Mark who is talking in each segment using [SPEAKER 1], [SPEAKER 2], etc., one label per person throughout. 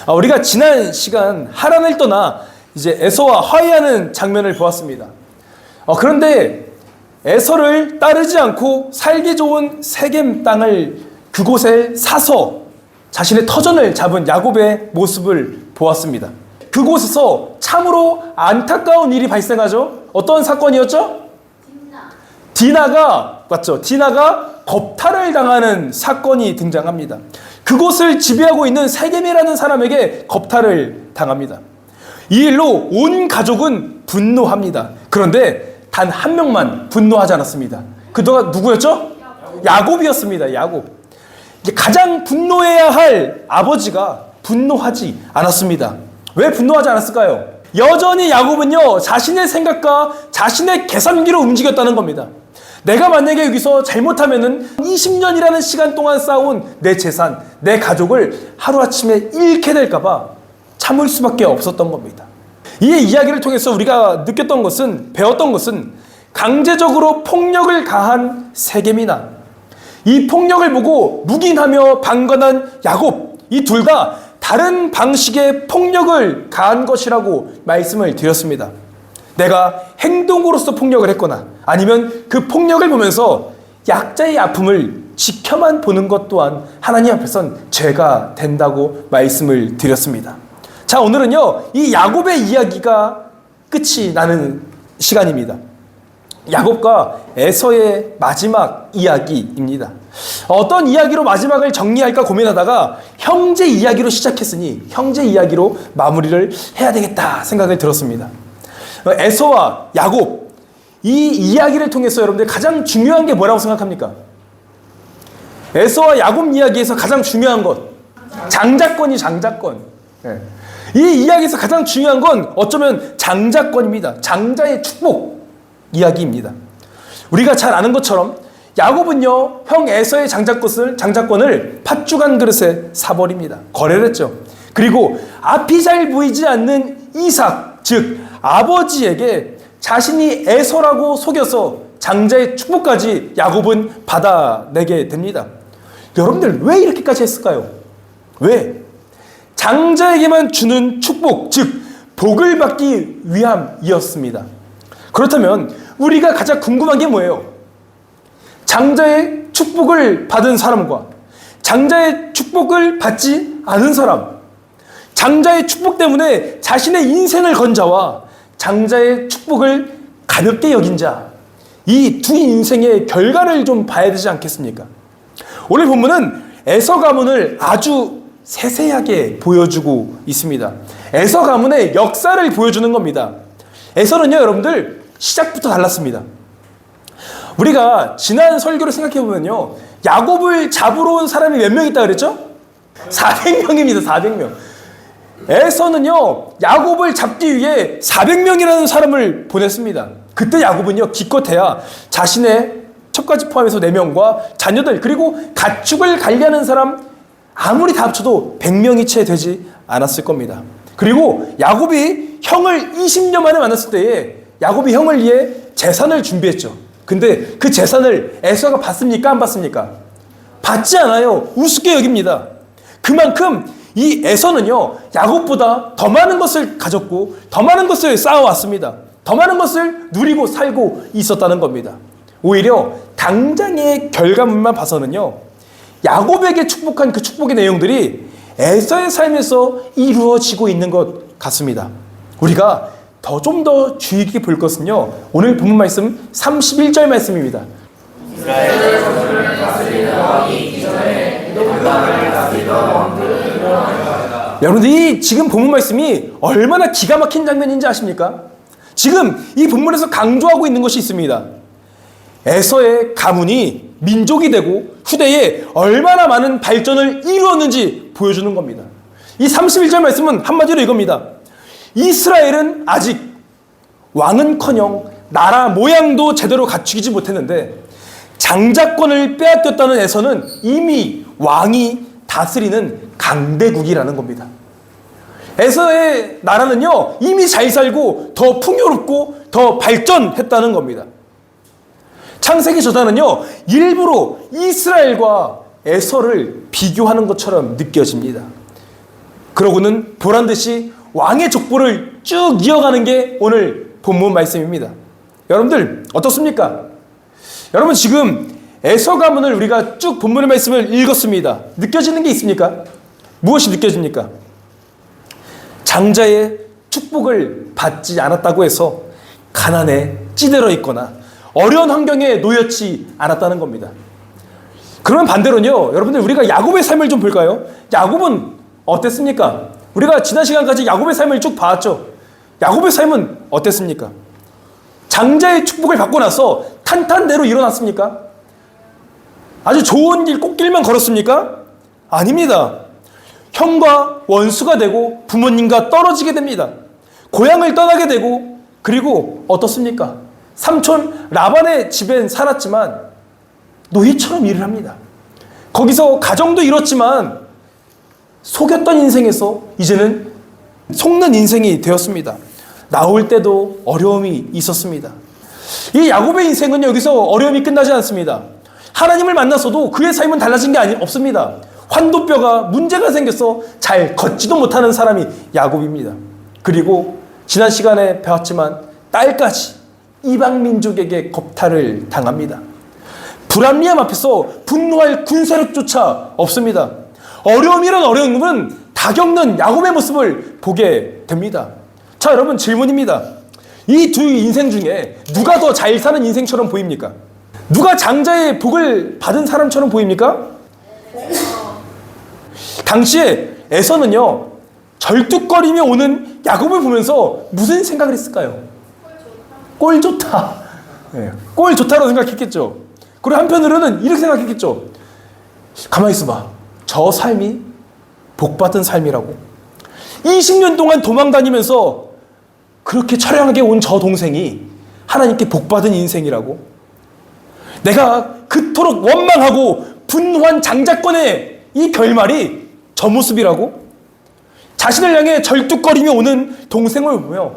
[SPEAKER 1] 우리가 지난 시간 하란을 떠나 이제 에서와 화해하는 장면을 보았습니다. 그런데 에서를 따르지 않고 살기 좋은 세겜 땅을 그곳에 사서 자신의 터전을 잡은 야곱의 모습을 보았습니다. 그곳에서 참으로 안타까운 일이 발생하죠. 어떤 사건이었죠? 디나가 맞죠? 디나가 겁탈을 당하는 사건이 등장합니다. 그곳을 지배하고 있는 세겜이라는 사람에게 겁탈을 당합니다. 이 일로 온 가족은 분노합니다. 그런데 단 한 명만 분노하지 않았습니다. 그가 누구였죠? 야곱이었습니다. 야곱. 가장 분노해야 할 아버지가 분노하지 않았습니다. 왜 분노하지 않았을까요? 여전히 야곱은요, 자신의 생각과 자신의 계산기로 움직였다는 겁니다. 내가 만약에 여기서 잘못하면은 20년이라는 시간 동안 쌓아온 내 재산, 내 가족을 하루아침에 잃게 될까봐 참을 수밖에 없었던 겁니다. 이 이야기를 통해서 우리가 느꼈던 것은, 배웠던 것은 강제적으로 폭력을 가한 세겜이나 이 폭력을 보고 묵인하며 방관한 야곱, 이 둘 다 다른 방식의 폭력을 가한 것이라고 말씀을 드렸습니다. 내가 행동으로서 폭력을 했거나 아니면 그 폭력을 보면서 약자의 아픔을 지켜만 보는 것 또한 하나님 앞에선 죄가 된다고 말씀을 드렸습니다. 자, 오늘은요, 이 야곱의 이야기가 끝이 나는 시간입니다. 야곱과 에서의 마지막 이야기입니다. 어떤 이야기로 마지막을 정리할까 고민하다가 형제 이야기로 시작했으니 형제 이야기로 마무리를 해야 되겠다 생각을 들었습니다. 에서와 야곱, 이 이야기를 통해서 여러분들 가장 중요한 게 뭐라고 생각합니까? 에서와 야곱 이야기에서 가장 중요한 것, 장자권이 장자권. 이 이야기에서 가장 중요한 건 어쩌면 장자권입니다. 장자의 축복 이야기입니다. 우리가 잘 아는 것처럼 야곱은요, 형 에서의 장자권을 팥죽 한 그릇에 사버립니다. 거래를 했죠. 그리고 앞이 잘 보이지 않는 이삭, 즉 아버지에게 자신이 에서라고 속여서 장자의 축복까지 야곱은 받아내게 됩니다. 여러분들 왜 이렇게까지 했을까요? 왜? 장자에게만 주는 축복, 즉 복을 받기 위함이었습니다. 그렇다면 우리가 가장 궁금한 게 뭐예요? 장자의 축복을 받은 사람과 장자의 축복을 받지 않은 사람, 장자의 축복 때문에 자신의 인생을 건 자와 장자의 축복을 가볍게 여긴 자, 이 두 인생의 결과를 좀 봐야 되지 않겠습니까? 오늘 본문은 에서 가문을 아주 세세하게 보여주고 있습니다. 에서 가문의 역사를 보여주는 겁니다. 에서는요, 여러분들 시작부터 달랐습니다. 우리가 지난 설교를 생각해보면요, 야곱을 잡으러 온 사람이 몇 명 있다 그랬죠? 400명입니다. 400명. 에서는요, 야곱을 잡기 위해 400명이라는 사람을 보냈습니다. 그때 야곱은요, 기껏해야 자신의 첩까지 포함해서 4명과 자녀들, 그리고 가축을 관리하는 사람 아무리 다 합쳐도 100명이 채 되지 않았을 겁니다. 그리고 야곱이 형을 20년 만에 만났을 때에 야곱이 형을 위해 재산을 준비했죠. 근데 그 재산을 에서가 받습니까? 안 받습니까? 받지 않아요. 우습게 여깁니다. 그만큼 이 에서는요, 야곱보다 더 많은 것을 가졌고 더 많은 것을 쌓아왔습니다. 더 많은 것을 누리고 살고 있었다는 겁니다. 오히려 당장의 결과물만 봐서는요, 야곱에게 축복한 그 축복의 내용들이 에서의 삶에서 이루어지고 있는 것 같습니다. 우리가 좀 더 주의 깊게 볼 것은요, 오늘 본문 말씀 31절 말씀입니다. 이스라엘의 저주를 다스리는 왕이 있기 전에 에돔 땅을 다스리던 왕들은 일어나리라. 여러분들, 이 지금 본문 말씀이 얼마나 기가 막힌 장면인지 아십니까? 지금 이 본문에서 강조하고 있는 것이 있습니다. 에서의 가문이 민족이 되고 후대에 얼마나 많은 발전을 이루었는지 보여주는 겁니다. 이 31절 말씀은 한마디로 이겁니다. 이스라엘은 아직 왕은커녕 나라 모양도 제대로 갖추지 못했는데 장자권을 빼앗겼다는 에서는 이미 왕이 다스리는 강대국이라는 겁니다. 에서의 나라는요, 이미 잘 살고 더 풍요롭고 더 발전했다는 겁니다. 창세기 저자는요, 일부러 이스라엘과 에서를 비교하는 것처럼 느껴집니다. 그러고는 보란듯이 왕의 족보를 쭉 이어가는 게 오늘 본문 말씀입니다. 여러분들 어떻습니까? 여러분 지금 에서 가문을 우리가 쭉 본문의 말씀을 읽었습니다. 느껴지는 게 있습니까? 무엇이 느껴집니까? 장자의 축복을 받지 않았다고 해서 가난에 찌들어 있거나 어려운 환경에 놓였지 않았다는 겁니다. 그러면 반대로는요, 여러분들 우리가 야곱의 삶을 좀 볼까요? 야곱은 어땠습니까? 우리가 지난 시간까지 야곱의 삶을 쭉 봤죠. 야곱의 삶은 어땠습니까? 장자의 축복을 받고 나서 탄탄대로 일어났습니까? 아주 좋은 길, 꽃길만 걸었습니까? 아닙니다. 형과 원수가 되고 부모님과 떨어지게 됩니다. 고향을 떠나게 되고, 그리고 어떻습니까? 삼촌 라반의 집엔 살았지만 노예처럼 일을 합니다. 거기서 가정도 이뤘지만 속였던 인생에서 이제는 속는 인생이 되었습니다. 나올 때도 어려움이 있었습니다. 이 야곱의 인생은 여기서 어려움이 끝나지 않습니다. 하나님을 만나서도 그의 삶은 달라진 게 없습니다. 환도뼈가 문제가 생겨서 잘 걷지도 못하는 사람이 야곱입니다. 그리고 지난 시간에 배웠지만 딸까지 이방 민족에게 겁탈을 당합니다. 불합리함 앞에서 분노할 군사력조차 없습니다. 어려움이란 어려움은 다 겪는 야곱의 모습을 보게 됩니다. 자, 여러분 질문입니다. 이 두 인생 중에 누가 더 잘 사는 인생처럼 보입니까? 누가 장자의 복을 받은 사람처럼 보입니까? 당시에 에서는요, 절뚝거리며 오는 야곱을 보면서 무슨 생각을 했을까요? 꼴 좋다. 네, 꼴 좋다라고 생각했겠죠. 그리고 한편으로는 이렇게 생각했겠죠. 가만히 있어봐. 저 삶이 복받은 삶이라고. 20년 동안 도망다니면서 그렇게 처량하게 온 저 동생이 하나님께 복받은 인생이라고. 내가 그토록 원망하고 분노한 장자권의 이 결말이 저 모습이라고. 자신을 향해 절뚝거리며 오는 동생을 보며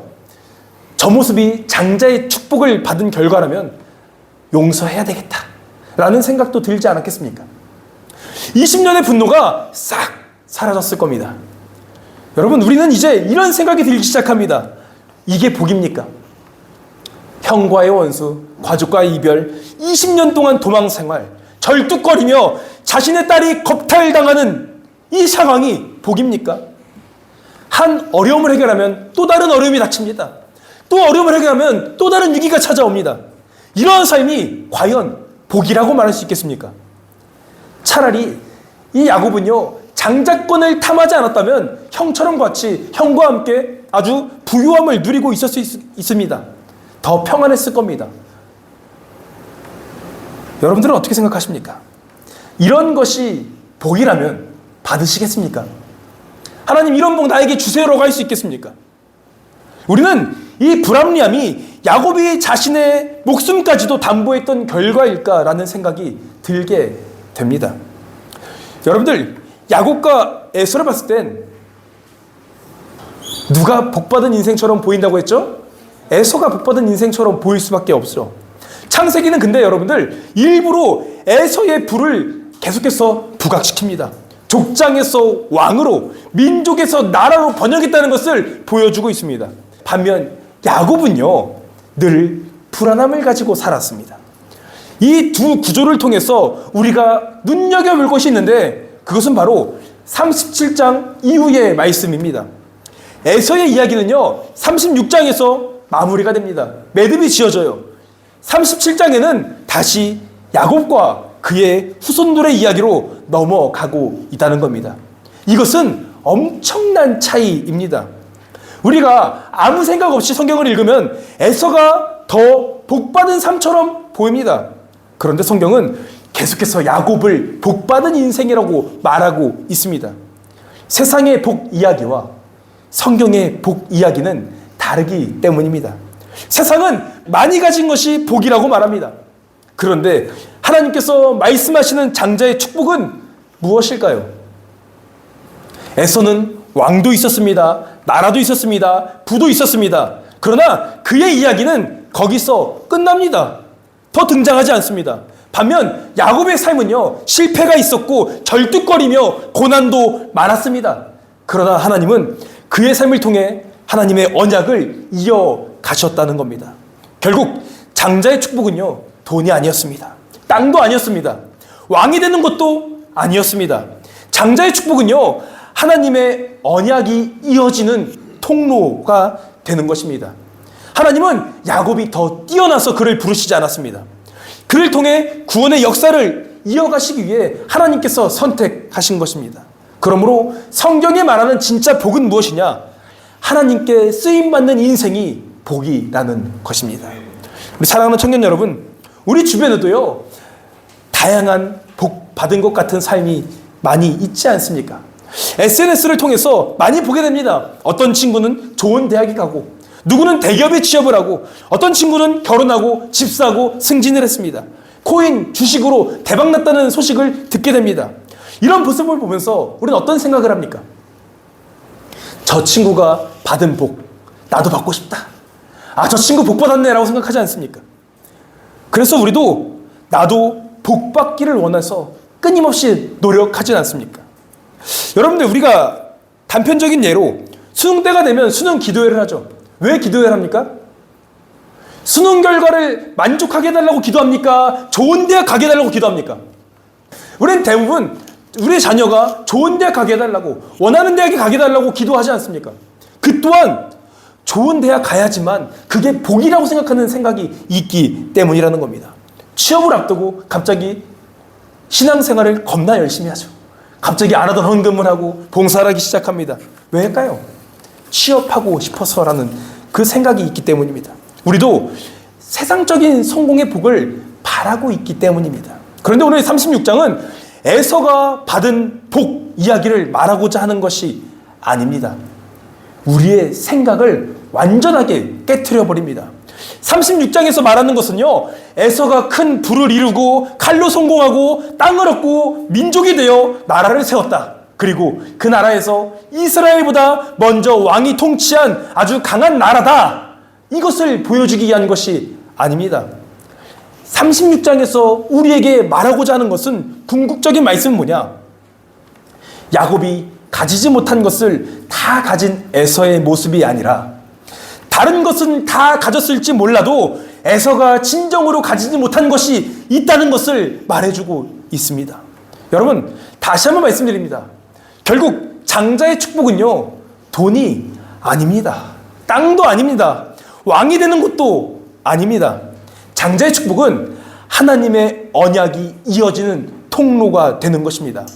[SPEAKER 1] 저 모습이 장자의 축복을 받은 결과라면 용서해야 되겠다 라는 생각도 들지 않았겠습니까? 20년의 분노가 싹 사라졌을 겁니다. 여러분, 우리는 이제 이런 생각이 들기 시작합니다. 이게 복입니까? 형과의 원수, 가족과의 이별, 20년 동안 도망 생활, 절뚝거리며 자신의 딸이 겁탈당하는 이 상황이 복입니까? 한 어려움을 해결하면 또 다른 어려움이 닥칩니다. 또 어려움을 해결하면 또 다른 위기가 찾아옵니다. 이러한 삶이 과연 복이라고 말할 수 있겠습니까? 차라리 이 야곱은요, 장자권을 탐하지 않았다면 형처럼 같이 형과 함께 아주 부유함을 누리고 있었을 수 있습니다. 더 평안했을 겁니다. 여러분들은 어떻게 생각하십니까? 이런 것이 복이라면 받으시겠습니까? 하나님, 이런 복 나에게 주세요라고 할 수 있겠습니까? 우리는 이 불합리함이 야곱이 자신의 목숨까지도 담보했던 결과일까라는 생각이 들게 됩니다. 여러분들, 야곱과 에서를 봤을 땐 누가 복받은 인생처럼 보인다고 했죠? 에서가 복받은 인생처럼 보일 수밖에 없죠. 창세기는 근데 여러분들 일부러 에서의 부를 계속해서 부각시킵니다. 족장에서 왕으로, 민족에서 나라로 번영했다는 것을 보여주고 있습니다. 반면 야곱은요, 늘 불안함을 가지고 살았습니다. 이 두 구조를 통해서 우리가 눈여겨볼 것이 있는데 그것은 바로 37장 이후의 말씀입니다. 에서의 이야기는요, 36장에서 마무리가 됩니다. 매듭이 지어져요. 37장에는 다시 야곱과 그의 후손들의 이야기로 넘어가고 있다는 겁니다. 이것은 엄청난 차이입니다. 우리가 아무 생각 없이 성경을 읽으면 에서가 더 복받은 삶처럼 보입니다. 그런데 성경은 계속해서 야곱을 복받은 인생이라고 말하고 있습니다. 세상의 복 이야기와 성경의 복 이야기는 다르기 때문입니다. 세상은 많이 가진 것이 복이라고 말합니다. 그런데 하나님께서 말씀하시는 장자의 축복은 무엇일까요? 에서는 왕도 있었습니다. 나라도 있었습니다. 부도 있었습니다. 그러나 그의 이야기는 거기서 끝납니다. 더 등장하지 않습니다. 반면 야곱의 삶은요, 실패가 있었고 절뚝거리며 고난도 많았습니다. 그러나 하나님은 그의 삶을 통해 하나님의 언약을 이어가셨다는 겁니다. 결국 장자의 축복은요, 돈이 아니었습니다. 땅도 아니었습니다. 왕이 되는 것도 아니었습니다. 장자의 축복은요, 하나님의 언약이 이어지는 통로가 되는 것입니다. 하나님은 야곱이 더 뛰어나서 그를 부르시지 않았습니다. 그를 통해 구원의 역사를 이어가시기 위해 하나님께서 선택하신 것입니다. 그러므로 성경에 말하는 진짜 복은 무엇이냐? 하나님께 쓰임받는 인생이 복이라는 것입니다. 우리 사랑하는 청년 여러분, 우리 주변에도요, 다양한 복 받은 것 같은 삶이 많이 있지 않습니까? SNS를 통해서 많이 보게 됩니다. 어떤 친구는 좋은 대학에 가고, 누구는 대기업에 취업을 하고, 어떤 친구는 결혼하고 집 사고 승진을 했습니다. 코인, 주식으로 대박났다는 소식을 듣게 됩니다. 이런 모습을 보면서 우리는 어떤 생각을 합니까? 저 친구가 받은 복, 나도 받고 싶다. 아, 저 친구 복 받았네 라고 생각하지 않습니까? 그래서 우리도 나도 복 받기를 원해서 끊임없이 노력하지 않습니까? 여러분들, 우리가 단편적인 예로 수능 때가 되면 수능 기도회를 하죠. 왜 기도회를 합니까? 수능 결과를 만족하게 해달라고 기도합니까? 좋은 대학 가게 해달라고 기도합니까? 우리는 대부분 우리의 자녀가 좋은 대학 가게 해달라고, 원하는 대학에 가게 해달라고 기도하지 않습니까? 그 또한 좋은 대학 가야지만 그게 복이라고 생각하는 생각이 있기 때문이라는 겁니다. 취업을 앞두고 갑자기 신앙생활을 겁나 열심히 하죠. 갑자기 안 하던 헌금을 하고 봉사를 하기 시작합니다. 왜일까요? 취업하고 싶어서라는 그 생각이 있기 때문입니다. 우리도 세상적인 성공의 복을 바라고 있기 때문입니다. 그런데 오늘 36장은 에서가 받은 복 이야기를 말하고자 하는 것이 아닙니다. 우리의 생각을 완전하게 깨트려 버립니다. 36장에서 말하는 것은요, 에서가 큰 부를 이루고 칼로 성공하고 땅을 얻고 민족이 되어 나라를 세웠다. 그리고 그 나라에서 이스라엘보다 먼저 왕이 통치한 아주 강한 나라다. 이것을 보여주기 위한 것이 아닙니다. 36장에서 우리에게 말하고자 하는 것은, 궁극적인 말씀은 뭐냐? 야곱이 가지지 못한 것을 다 가진 에서의 모습이 아니라, 다른 것은 다 가졌을지 몰라도 에서가 진정으로 가지지 못한 것이 있다는 것을 말해주고 있습니다. 여러분, 다시 한번 말씀드립니다. 결국 장자의 축복은요, 돈이 아닙니다. 땅도 아닙니다. 왕이 되는 것도 아닙니다. 장자의 축복은 하나님의 언약이 이어지는 통로가 되는 것입니다.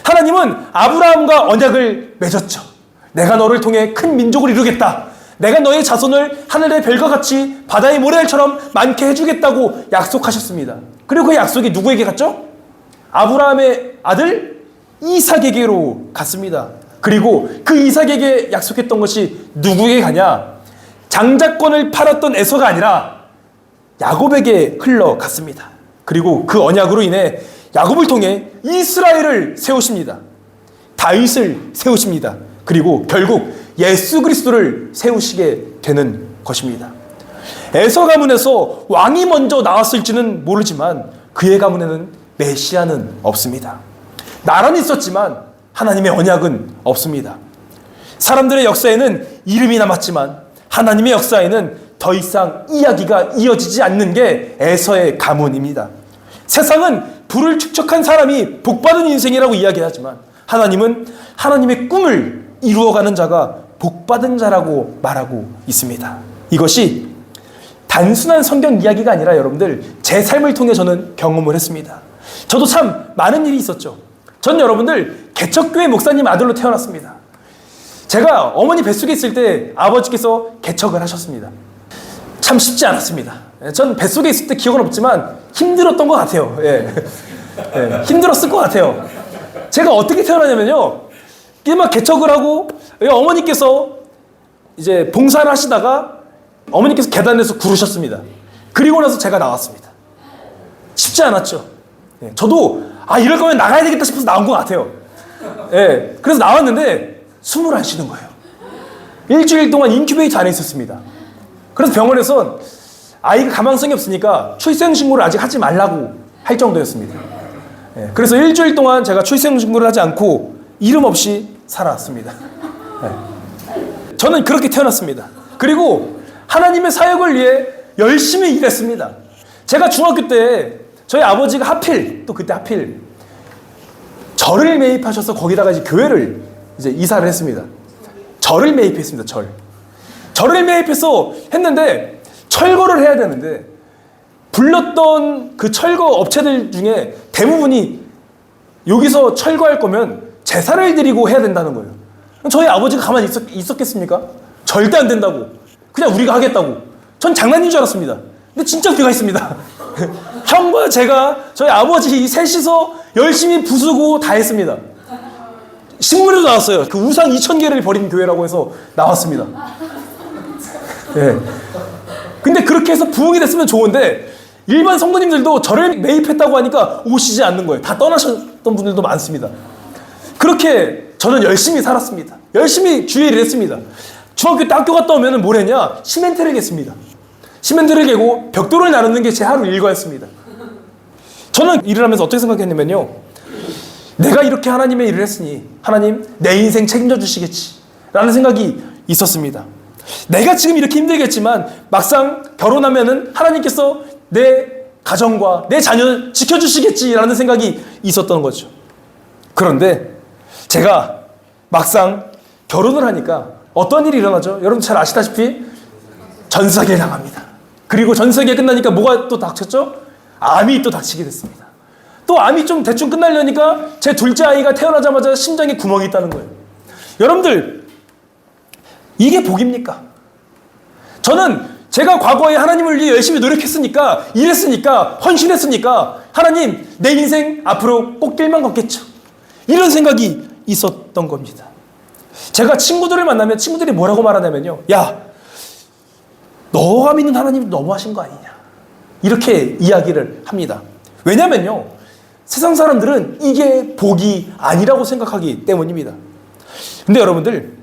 [SPEAKER 1] 하나님은 아브라함과 언약을 맺었죠. 내가 너를 통해 큰 민족을 이루겠다. 내가 너의 자손을 하늘의 별과 같이 바다의 모래알처럼 많게 해주겠다고 약속하셨습니다. 그리고 그 약속이 누구에게 갔죠? 아브라함의 아들 이삭에게로 갔습니다. 그리고 그 이삭에게 약속했던 것이 누구에게 가냐? 장자권을 팔았던 에서가 아니라 야곱에게 흘러갔습니다. 그리고 그 언약으로 인해 야곱을 통해 이스라엘을 세우십니다. 다윗을 세우십니다. 그리고 결국 예수 그리스도를 세우시게 되는 것입니다. 에서 가문에서 왕이 먼저 나왔을지는 모르지만 그의 가문에는 메시아는 없습니다. 나라는 있었지만 하나님의 언약은 없습니다. 사람들의 역사에는 이름이 남았지만 하나님의 역사에는 더 이상 이야기가 이어지지 않는 게 에서의 가문입니다. 세상은 부를 축적한 사람이 복받은 인생이라고 이야기하지만 하나님은 하나님의 꿈을 이루어가는 자가 복받은 자라고 말하고 있습니다. 이것이 단순한 성경 이야기가 아니라 여러분들, 제 삶을 통해 저는 경험을 했습니다. 저도 참 많은 일이 있었죠. 전 여러분들 개척교회 목사님 아들로 태어났습니다. 제가 어머니 뱃속에 있을 때 아버지께서 개척을 하셨습니다. 참 쉽지 않았습니다. 전 뱃속에 있을 때 기억은 없지만 힘들었던 것 같아요. 힘들었을 것 같아요. 제가 어떻게 태어나냐면요, 막 개척을 하고 어머니께서 이제 봉사를 하시다가 어머니께서 계단에서 구르셨습니다. 그리고 나서 제가 나왔습니다. 쉽지 않았죠. 저도 이럴 거면 나가야 되겠다 싶어서 나온 것 같아요. 그래서 나왔는데 숨을 안 쉬는 거예요. 일주일 동안 인큐베이터 안에 있었습니다. 그래서 병원에서 아이가 가망성이 없으니까 출생신고를 아직 하지 말라고 할 정도였습니다. 그래서 일주일 동안 제가 출생신고를 하지 않고 이름 없이 살아왔습니다. 네. 저는 그렇게 태어났습니다. 그리고 하나님의 사역을 위해 열심히 일했습니다. 제가 중학교 때 저희 아버지가 하필 절을 매입하셔서 거기다가 이제 교회를 이제 이사를 했습니다. 절을 매입했습니다. 절을 매입해서 했는데 철거를 해야 되는데 불렀던 그 철거 업체들 중에 대부분이 여기서 철거할 거면 제사를 드리고 해야 된다는 거예요. 저희 아버지가 가만히 있었겠습니까? 절대 안 된다고. 그냥 우리가 하겠다고. 전 장난인 줄 알았습니다. 근데 진짜 그가 있습니다. 형과 제가 저희 아버지 셋이서 열심히 부수고 다 했습니다. 신문에도 나왔어요. 그 우상 2,000개를 버린 교회라고 해서 나왔습니다. 네. 근데 그렇게 해서 부흥이 됐으면 좋은데 일반 성도님들도 절을 매입했다고 하니까 오시지 않는 거예요. 다 떠나셨던 분들도 많습니다. 그렇게 저는 열심히 살았습니다. 열심히 주의 일을 했습니다. 중학교 때 학교 갔다 오면 뭘 했냐? 시멘트를 겠습니다. 시멘트를 개고 벽돌을 나르는 게 제 하루 일과였습니다. 저는 일을 하면서 어떻게 생각했냐면요. 내가 이렇게 하나님의 일을 했으니 하나님 내 인생 책임져 주시겠지 라는 생각이 있었습니다. 내가 지금 이렇게 힘들겠지만 막상 결혼하면은 하나님께서 내 가정과 내 자녀를 지켜주시겠지라는 생각이 있었던 거죠. 그런데 제가 막상 결혼을 하니까 어떤 일이 일어나죠? 여러분 잘 아시다시피 전세기를 당합니다. 그리고 전세기가 끝나니까 뭐가 또 닥쳤죠? 암이 또 닥치게 됐습니다. 또 암이 좀 대충 끝나려니까 제 둘째 아이가 태어나자마자 심장에 구멍이 있다는 거예요. 여러분들 이게 복입니까? 저는 제가 과거에 하나님을 위해 열심히 노력했으니까 일했으니까 헌신했으니까 하나님 내 인생 앞으로 꽃길만 걷겠죠. 이런 생각이 있었던 겁니다. 제가 친구들을 만나면 친구들이 뭐라고 말하냐면요. 야, 너가 믿는 하나님이 너무하신 거 아니냐. 이렇게 이야기를 합니다. 왜냐면요. 세상 사람들은 이게 복이 아니라고 생각하기 때문입니다. 근데 여러분들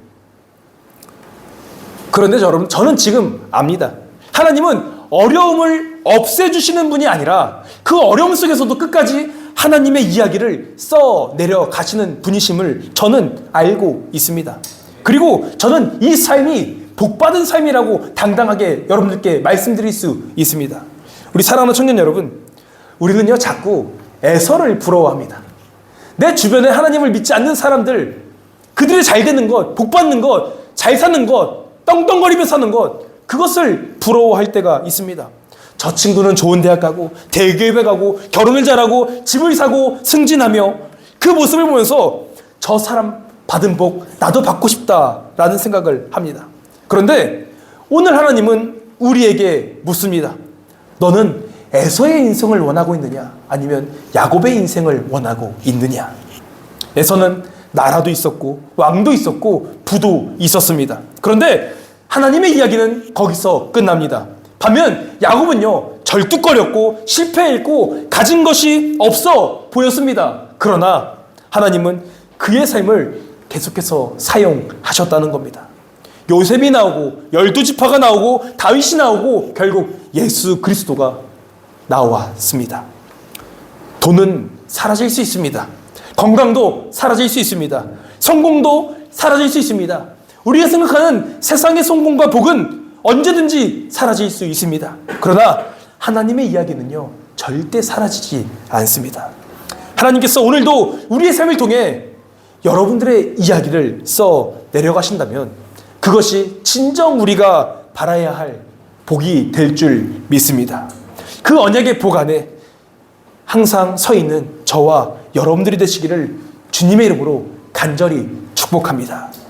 [SPEAKER 1] 그런데 여러분 저는 지금 압니다. 하나님은 어려움을 없애주시는 분이 아니라 그 어려움 속에서도 끝까지 하나님의 이야기를 써내려 가시는 분이심을 저는 알고 있습니다. 그리고 저는 이 삶이 복받은 삶이라고 당당하게 여러분들께 말씀드릴 수 있습니다. 우리 사랑하는 청년 여러분, 우리는요 자꾸 에서를 부러워합니다. 내 주변에 하나님을 믿지 않는 사람들, 그들이 잘 되는 것, 복받는 것, 잘 사는 것, 떵떵거리며 사는 것, 그것을 부러워할 때가 있습니다. 저 친구는 좋은 대학 가고 대기업에 가고 결혼을 잘하고 집을 사고 승진하며 그 모습을 보면서 저 사람 받은 복 나도 받고 싶다라는 생각을 합니다. 그런데 오늘 하나님은 우리에게 묻습니다. 너는 에서의 인생을 원하고 있느냐? 아니면 야곱의 인생을 원하고 있느냐? 에서는 나라도 있었고 왕도 있었고 부도 있었습니다. 그런데 하나님의 이야기는 거기서 끝납니다. 반면 야곱은요 절뚝거렸고 실패했고 가진 것이 없어 보였습니다. 그러나 하나님은 그의 삶을 계속해서 사용하셨다는 겁니다. 요셉이 나오고 12지파가 나오고 다윗이 나오고 결국 예수 그리스도가 나왔습니다. 돈은 사라질 수 있습니다. 건강도 사라질 수 있습니다. 성공도 사라질 수 있습니다. 우리가 생각하는 세상의 성공과 복은 언제든지 사라질 수 있습니다. 그러나 하나님의 이야기는요 절대 사라지지 않습니다. 하나님께서 오늘도 우리의 삶을 통해 여러분들의 이야기를 써 내려가신다면 그것이 진정 우리가 바라야 할 복이 될 줄 믿습니다. 그 언약의 복 안에 항상 서 있는 저와 여러분들이 되시기를 주님의 이름으로 간절히 축복합니다.